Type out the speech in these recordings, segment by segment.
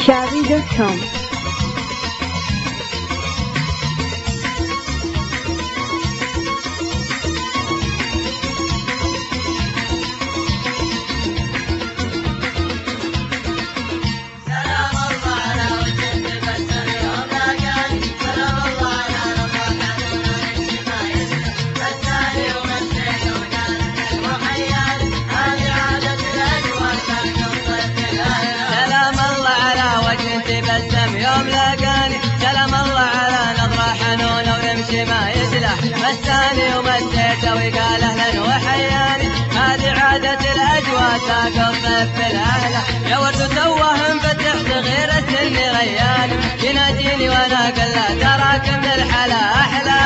Shavi.com. تبسم يوم لقاني، سلام الله على نظرة حنونة ويمشي ما يسلح، مساني ومسيته وقال اهلا وحياني، هذه عادة الاجواء ساق الصيف بالاهله، يا ورد توه مفتح صغير السن رياني، يناديني وانا اقول له تراك من الحلا احلى.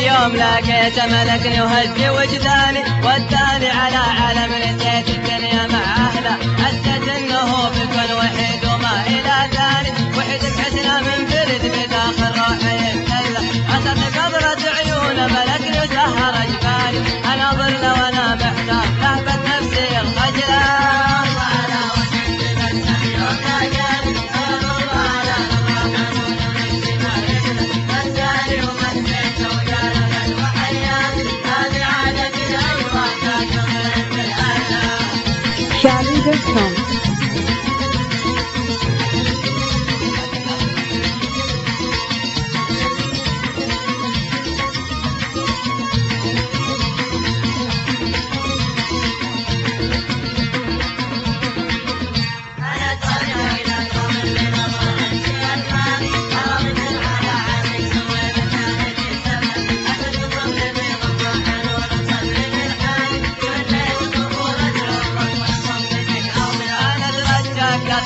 يوم لقيت ملكني وهز وجداني، وداني على عالم نسيت الدنيا مع اهله، حسيت انه بكون وحيد وما الى ثاني، وحيد بحسنه منفرد بداخل روحي يتسلى، عصت قبرة عيونه ملكني وسهر جفاني، انا ضل وانا محتار لهبت نفسي الخجله. Shavi.com.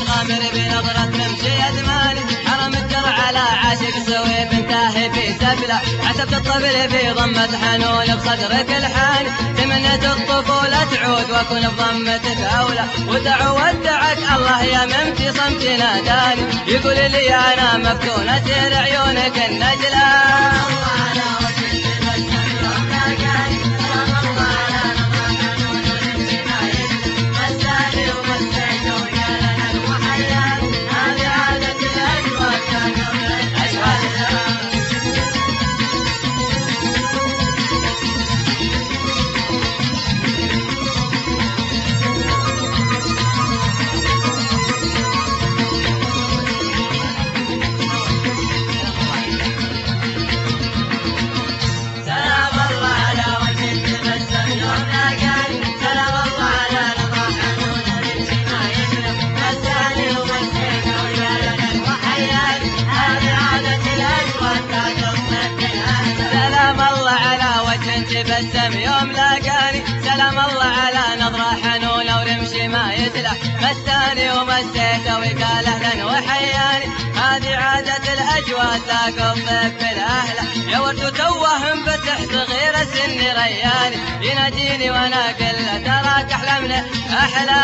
غامر بنظرة نمشي أدماني، حرم الدرع على عاشق سوي بنتاهي في سفلة، عتبت الطبل في ضمة حنون بصدرك الحاني، تمنيت الطفولة تعود واكون بضمتك أولى، وتعودعك الله يا من في صمتي ناداني، يقول لي أنا مفتون أسير عيونك النجلة. تبسم يوم لقاني، سلام الله على نظرة حنونة ورمشي ما يسلح، مساني ومسيته وقال اهلا وحياني، هذه عادة الاجواء ساق الصيف بالاهله، يا ورد توه مفتح صغير السن رياني، يناديني وانا اقول له تراك احلى من احلى.